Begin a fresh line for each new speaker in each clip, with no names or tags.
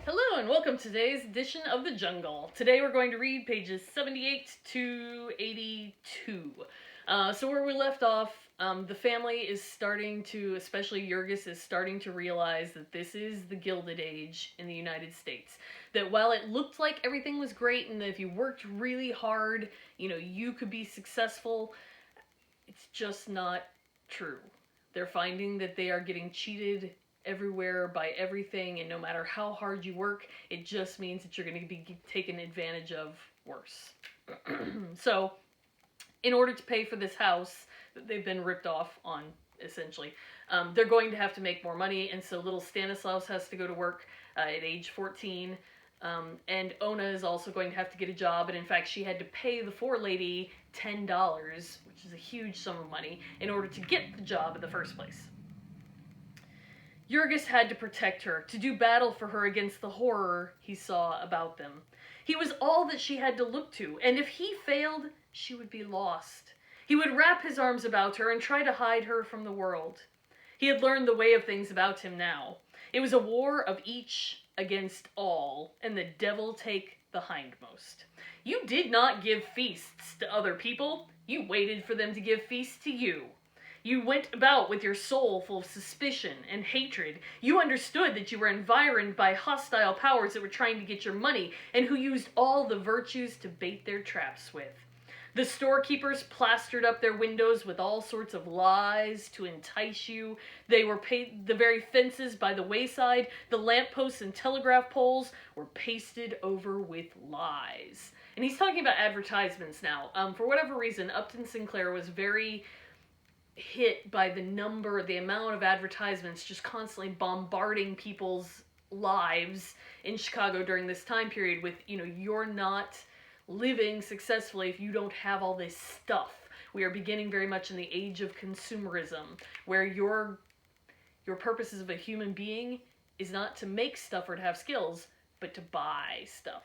Hello and welcome to today's edition of The Jungle. Today we're going to read pages 78 to 82. So where we left off, the family is starting to, especially Jurgis, is starting to realize that this is the Gilded Age in the United States. That while it looked like everything was great and that if you worked really hard, you could be successful, it's just not true. They're finding that they are getting cheated everywhere by everything, and no matter how hard you work, it just means that you're going to be taken advantage of worse. So, in order to pay for this house that they've been ripped off on, essentially, they're going to have to make more money, and so little Stanislaus has to go to work at age 14. And Ona is also going to have to get a job, and in fact, she had to pay the forelady $10, which is a huge sum of money, in order to get the job in the first place. Jurgis had to protect her, to do battle for her against the horror he saw about them. He was all that she had to look to, and if he failed, she would be lost. He would wrap his arms about her and try to hide her from the world. He had learned the way of things about him now. It was a war of each against all, and the devil take the hindmost. You did not give feasts to other people. You waited for them to give feasts to you. You went about with your soul full of suspicion and hatred. You understood that you were environed by hostile powers that were trying to get your money and who used all the virtues to bait their traps with. The storekeepers plastered up their windows with all sorts of lies to entice you. They were the very fences by the wayside, the lampposts and telegraph poles were pasted over with lies. And he's talking about advertisements now. For whatever reason, Upton Sinclair was very hit by the amount of advertisements just constantly bombarding people's lives in Chicago during this time period with, you're not living successfully if you don't have all this stuff. We are beginning very much in the age of consumerism, where your purpose as a human being is not to make stuff or to have skills, but to buy stuff.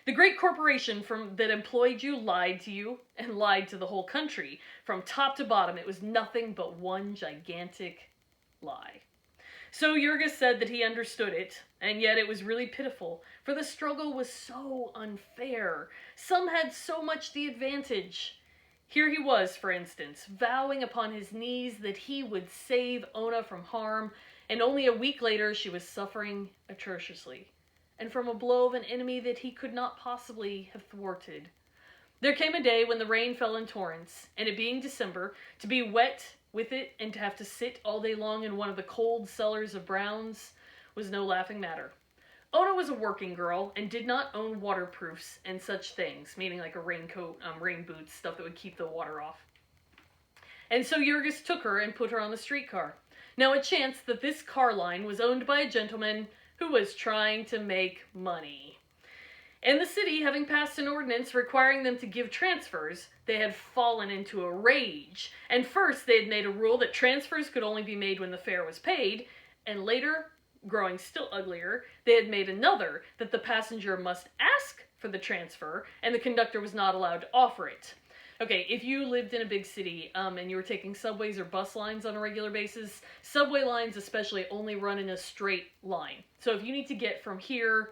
The great corporation that employed you lied to you and lied to the whole country. From top to bottom, it was nothing but one gigantic lie. So Jurgis said that he understood it, and yet it was really pitiful, for the struggle was so unfair. Some had so much the advantage. Here he was, for instance, vowing upon his knees that he would save Ona from harm, and only a week later she was suffering atrociously, and from a blow of an enemy that he could not possibly have thwarted. There came a day when the rain fell in torrents, and it being December, to be wet with it and to have to sit all day long in one of the cold cellars of Brown's was no laughing matter. Ona was a working girl and did not own waterproofs and such things, meaning like a raincoat, rain boots, stuff that would keep the water off. And so Jurgis took her and put her on the streetcar. Now it chanced that this car line was owned by a gentleman who was trying to make money. And the city, having passed an ordinance requiring them to give transfers, they had fallen into a rage. And first they had made a rule that transfers could only be made when the fare was paid, and later, growing still uglier, they had made another that the passenger must ask for the transfer, and the conductor was not allowed to offer it. Okay, if you lived in a big city and you were taking subways or bus lines on a regular basis, subway lines especially only run in a straight line. So if you need to get from here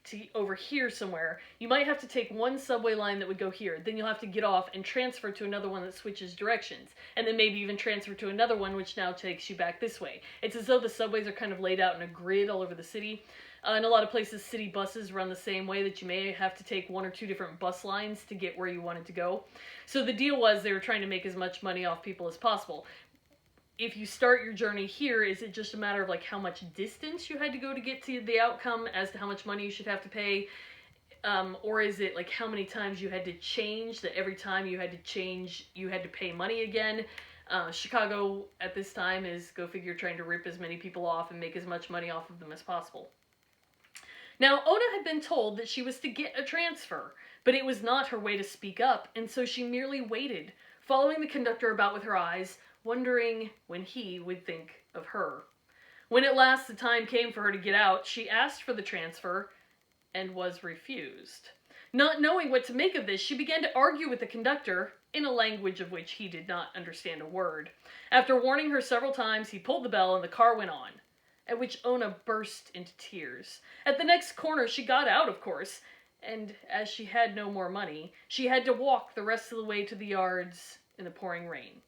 to over here somewhere, you might have to take one subway line that would go here. Then you'll have to get off and transfer to another one that switches directions. And then maybe even transfer to another one which now takes you back this way. It's as though the subways are kind of laid out in a grid all over the city. In a lot of places, city buses run the same way, that you may have to take one or two different bus lines to get where you wanted to go. So the deal was they were trying to make as much money off people as possible. If you start your journey here, is it just a matter of like how much distance you had to go to get to the outcome as to how much money you should have to pay? Or is it like how many times you had to change, that every time you had to change, you had to pay money again? Chicago at this time is, go figure, trying to rip as many people off and make as much money off of them as possible. Now, Ona had been told that she was to get a transfer, but it was not her way to speak up, and so she merely waited, following the conductor about with her eyes, wondering when he would think of her. When at last the time came for her to get out, she asked for the transfer and was refused. Not knowing what to make of this, she began to argue with the conductor in a language of which he did not understand a word. After warning her several times, he pulled the bell and the car went on. at which Ona burst into tears. At the next corner, she got out, of course, and as she had no more money, she had to walk the rest of the way to the yards in the pouring rain.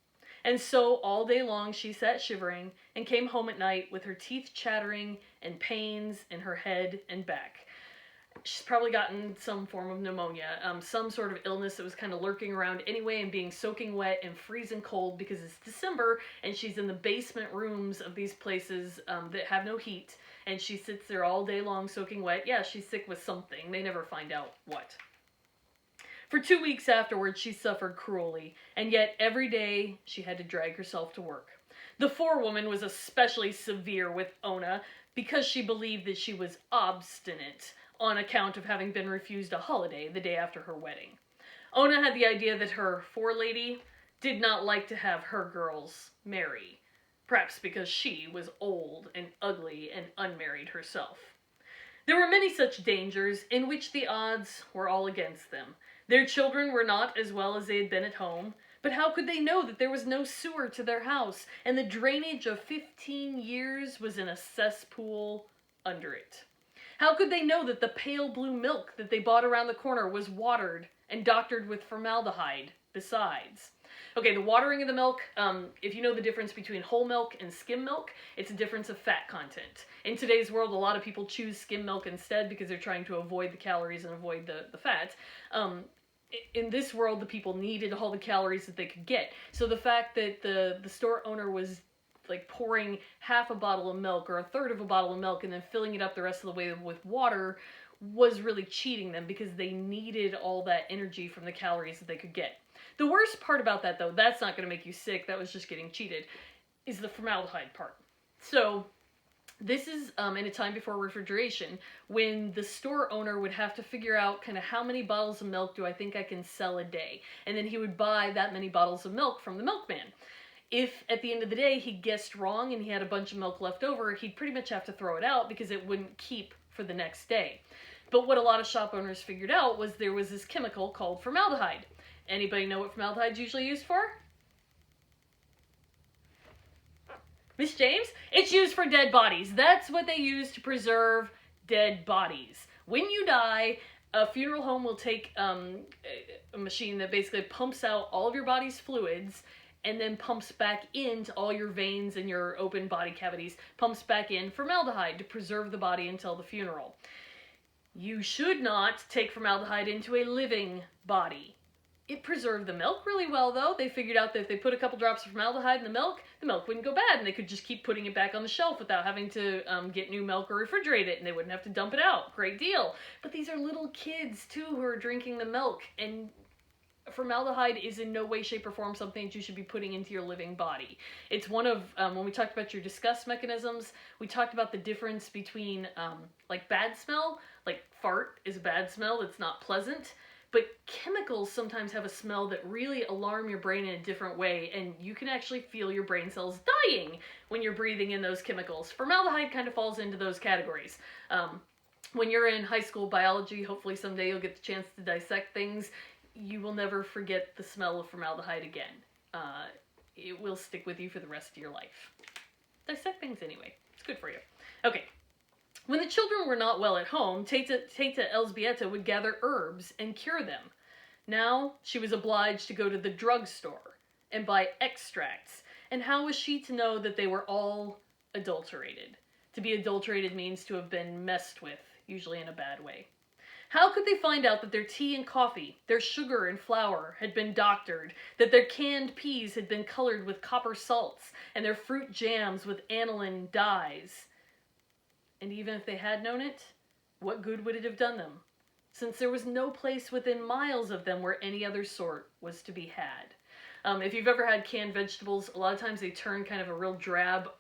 And so all day long she sat shivering and came home at night with her teeth chattering and pains in her head and back. She's probably gotten some form of pneumonia, some sort of illness that was kind of lurking around anyway and being soaking wet and freezing cold because it's December and she's in the basement rooms of these places that have no heat, and she sits there all day long soaking wet. Yeah, she's sick with something. They never find out what. For 2 weeks afterwards, she suffered cruelly, and yet every day she had to drag herself to work. The forewoman was especially severe with Ona because she believed that she was obstinate on account of having been refused a holiday the day after her wedding. Ona had the idea that her forelady did not like to have her girls marry, perhaps because she was old and ugly and unmarried herself. There were many such dangers in which the odds were all against them. Their children were not as well as they had been at home, but how could they know that there was no sewer to their house, and the drainage of 15 years was in a cesspool under it? How could they know that the pale blue milk that they bought around the corner was watered and doctored with formaldehyde besides? Okay, the watering of the milk, if you know the difference between whole milk and skim milk, it's a difference of fat content. In today's world, a lot of people choose skim milk instead because they're trying to avoid the calories and avoid the fat. In this world, the people needed all the calories that they could get. So the fact that the store owner was like pouring half a bottle of milk or a third of a bottle of milk and then filling it up the rest of the way with water was really cheating them because they needed all that energy from the calories that they could get. The worst part about that, though, that's not going to make you sick, that was just getting cheated, is the formaldehyde part. So this is in a time before refrigeration, when the store owner would have to figure out kind of how many bottles of milk do I think I can sell a day, and then he would buy that many bottles of milk from the milkman. If at the end of the day he guessed wrong and he had a bunch of milk left over, he'd pretty much have to throw it out because it wouldn't keep for the next day. But what a lot of shop owners figured out was there was this chemical called formaldehyde. Anybody know what formaldehyde is usually used for? Miss James? It's used for dead bodies. That's what they use to preserve dead bodies. When you die, a funeral home will take a machine that basically pumps out all of your body's fluids and then pumps back into all your veins and your open body cavities, pumps back in formaldehyde to preserve the body until the funeral. You should not take formaldehyde into a living body. It preserved the milk really well, though. They figured out that if they put a couple drops of formaldehyde in the milk wouldn't go bad, and they could just keep putting it back on the shelf without having to get new milk or refrigerate it, and they wouldn't have to dump it out. Great deal. But these are little kids, too, who are drinking the milk, and formaldehyde is in no way, shape, or form something that you should be putting into your living body. It's one of, when we talked about your disgust mechanisms, we talked about the difference between, like bad smell, like fart is a bad smell that's not pleasant, but chemicals sometimes have a smell that really alarm your brain in a different way, and you can actually feel your brain cells dying when you're breathing in those chemicals. Formaldehyde kind of falls into those categories. When you're in high school biology, hopefully someday you'll get the chance to dissect things. You will never forget the smell of formaldehyde again. It will stick with you for the rest of your life. Dissect things anyway. It's good for you. Okay. When the children were not well at home, Teta Elzbieta would gather herbs and cure them. Now she was obliged to go to the drugstore and buy extracts. And how was she to know that they were all adulterated? To be adulterated means to have been messed with, usually in a bad way. How could they find out that their tea and coffee, their sugar and flour had been doctored, that their canned peas had been colored with copper salts, and their fruit jams with aniline dyes? And even if they had known it, what good would it have done them? Since there was no place within miles of them where any other sort was to be had. If you've ever had canned vegetables, a lot of times they turn kind of a real drab,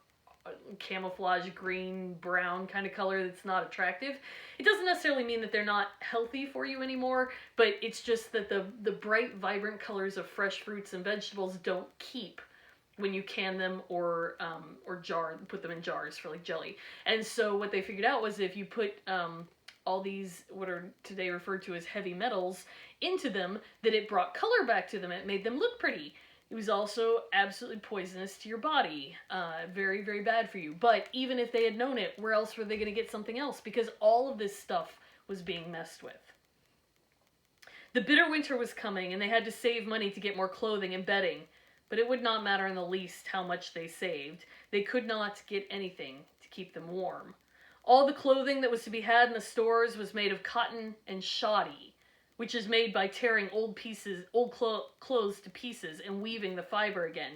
camouflage green brown kind of color that's not attractive. It doesn't necessarily mean that they're not healthy for you anymore, but it's just that the bright, vibrant colors of fresh fruits and vegetables don't keep when you can them or put them in jars for like jelly. And so what they figured out was if you put all these what are today referred to as heavy metals into them, that it brought color back to them. It made them look pretty. It was also absolutely poisonous to your body. Very, very bad for you. But even if they had known it, where else were they going to get something else? Because all of this stuff was being messed with. The bitter winter was coming, and they had to save money to get more clothing and bedding. But it would not matter in the least how much they saved. They could not get anything to keep them warm. All the clothing that was to be had in the stores was made of cotton and shoddy, which is made by tearing old clothes to pieces and weaving the fiber again.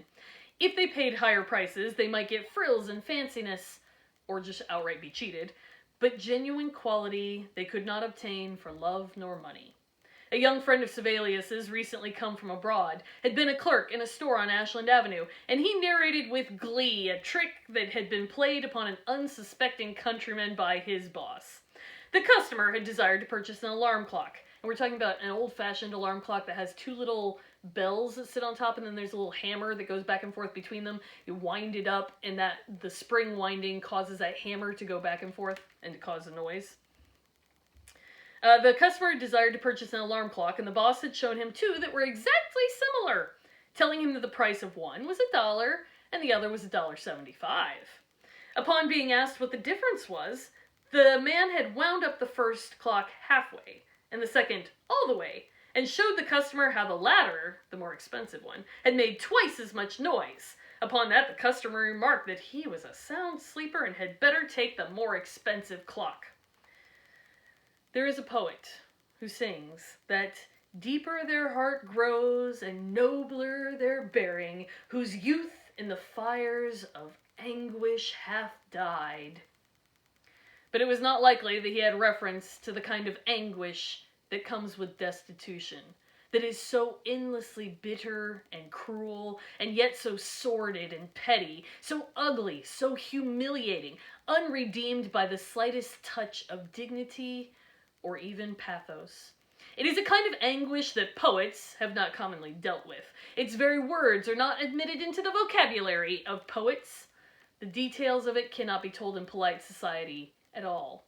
If they paid higher prices, they might get frills and fanciness, or just outright be cheated, but genuine quality they could not obtain for love nor money. A young friend of Sibelius's, recently come from abroad, had been a clerk in a store on Ashland Avenue, and he narrated with glee a trick that had been played upon an unsuspecting countryman by his boss. The customer had desired to purchase an alarm clock, and we're talking about an old-fashioned alarm clock that has two little bells that sit on top, and then there's a little hammer that goes back and forth between them. You wind it up, and the spring winding causes that hammer to go back and forth and to cause a noise. The customer desired to purchase an alarm clock, and the boss had shown him two that were exactly similar, telling him that the price of one was $1 and the other was $1.75. Upon being asked what the difference was, the man had wound up the first clock halfway and the second all the way, and showed the customer how the latter, the more expensive one, had made twice as much noise. Upon that, the customer remarked that he was a sound sleeper and had better take the more expensive clock. There is a poet who sings that deeper their heart grows and nobler their bearing, whose youth in the fires of anguish hath died. But it was not likely that he had reference to the kind of anguish that comes with destitution, that is so endlessly bitter and cruel, and yet so sordid and petty, so ugly, so humiliating, unredeemed by the slightest touch of dignity or even pathos. It is a kind of anguish that poets have not commonly dealt with. Its very words are not admitted into the vocabulary of poets. The details of it cannot be told in polite society at all.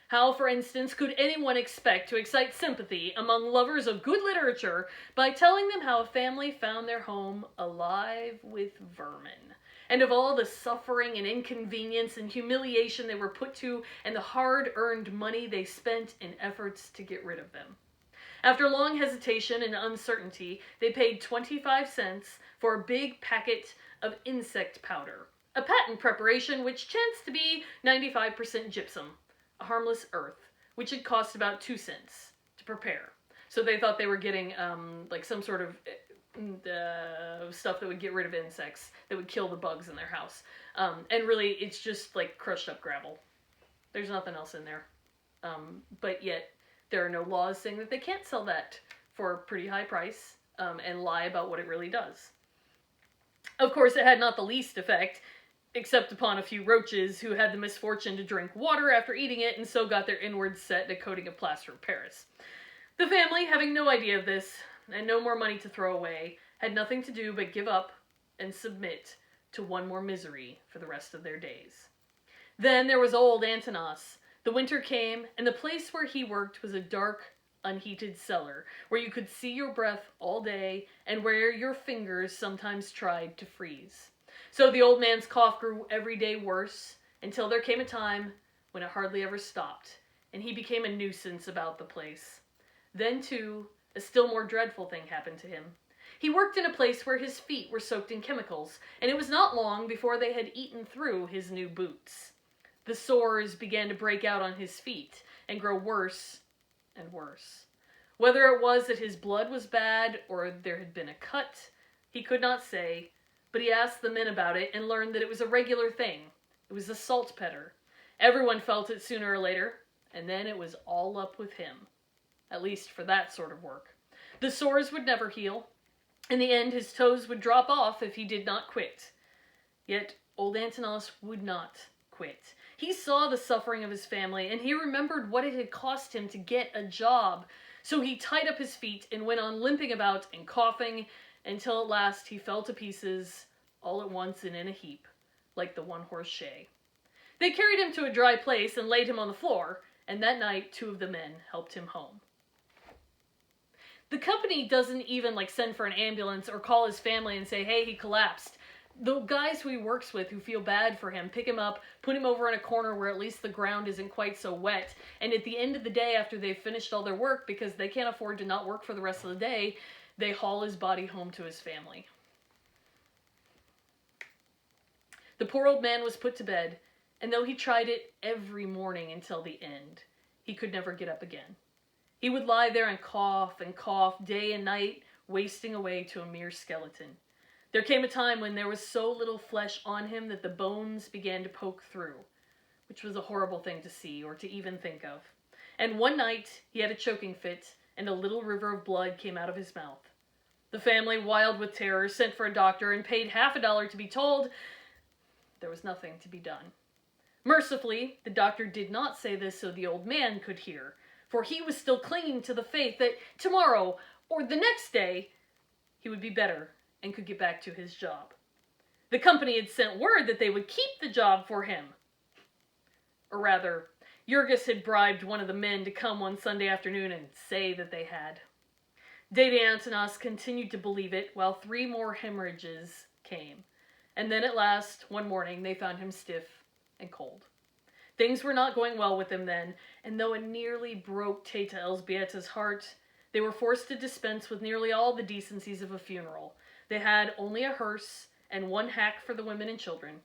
How, for instance, could anyone expect to excite sympathy among lovers of good literature by telling them how a family found their home alive with vermin, and of all the suffering and inconvenience and humiliation they were put to, and the hard-earned money they spent in efforts to get rid of them? After long hesitation and uncertainty, they paid 25 cents for a big packet of insect powder, a patent preparation which chanced to be 95% gypsum, a harmless earth, which had cost about 2 cents to prepare. So they thought they were getting like some sort of stuff that would get rid of insects, that would kill the bugs in their house. And really, it's just like crushed up gravel. There's nothing else in there. But yet, there are no laws saying that they can't sell that for a pretty high price and lie about what it really does. Of course, it had not the least effect, except upon a few roaches who had the misfortune to drink water after eating it and so got their inwards set in a coating of plaster of Paris. The family, having no idea of this, and no more money to throw away, had nothing to do but give up and submit to one more misery for the rest of their days. Then there was old Antanas. The winter came, and the place where he worked was a dark, unheated cellar, where you could see your breath all day, and where your fingers sometimes tried to freeze. So the old man's cough grew every day worse, until there came a time when it hardly ever stopped, and he became a nuisance about the place. Then, too, a still more dreadful thing happened to him. He worked in a place where his feet were soaked in chemicals, and it was not long before they had eaten through his new boots. The sores began to break out on his feet, and grow worse and worse. Whether it was that his blood was bad, or there had been a cut, he could not say, but he asked the men about it and learned that it was a regular thing. It was a saltpeter. Everyone felt it sooner or later, and then it was all up with him. At least for that sort of work. The sores would never heal. In the end, his toes would drop off if he did not quit. Yet, old Antanas would not quit. He saw the suffering of his family, and he remembered what it had cost him to get a job. So he tied up his feet and went on limping about and coughing, until at last he fell to pieces, all at once and in a heap, like the one-horse shay. They carried him to a dry place and laid him on the floor, and that night 2 of the men helped him home. The company doesn't even like send for an ambulance or call his family and say, hey, he collapsed. The guys who he works with who feel bad for him pick him up, put him over in a corner where at least the ground isn't quite so wet, and at the end of the day, after they've finished all their work, because they can't afford to not work for the rest of the day, they haul his body home to his family. The poor old man was put to bed, and though he tried it every morning until the end, he could never get up again. He would lie there and cough day and night, wasting away to a mere skeleton. There came a time when there was so little flesh on him that the bones began to poke through, which was a horrible thing to see or to even think of. And one night, he had a choking fit, and a little river of blood came out of his mouth. The family, wild with terror, sent for a doctor and paid $50 to be told there was nothing to be done. Mercifully, the doctor did not say this so the old man could hear, for he was still clinging to the faith that tomorrow, or the next day, he would be better and could get back to his job. The company had sent word that they would keep the job for him. Or rather, Jurgis had bribed one of the men to come one Sunday afternoon and say that they had. Dede Antonas continued to believe it while 3 more hemorrhages came. And then at last, one morning, they found him stiff and cold. Things were not going well with him then, and though it nearly broke Teta Elżbieta's heart, they were forced to dispense with nearly all the decencies of a funeral. They had only a hearse and 1 hack for the women and children.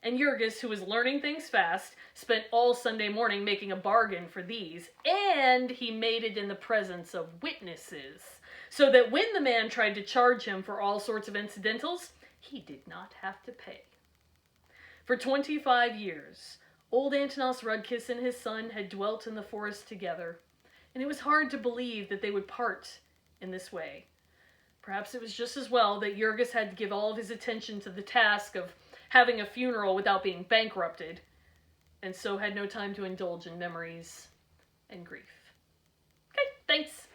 And Jurgis, who was learning things fast, spent all Sunday morning making a bargain for these, and he made it in the presence of witnesses, so that when the man tried to charge him for all sorts of incidentals, he did not have to pay. For 25 years, old Antonas Rudkis and his son had dwelt in the forest together, and it was hard to believe that they would part in this way. Perhaps it was just as well that Jurgis had to give all of his attention to the task of having a funeral without being bankrupted, and so had no time to indulge in memories and grief. Okay, thanks.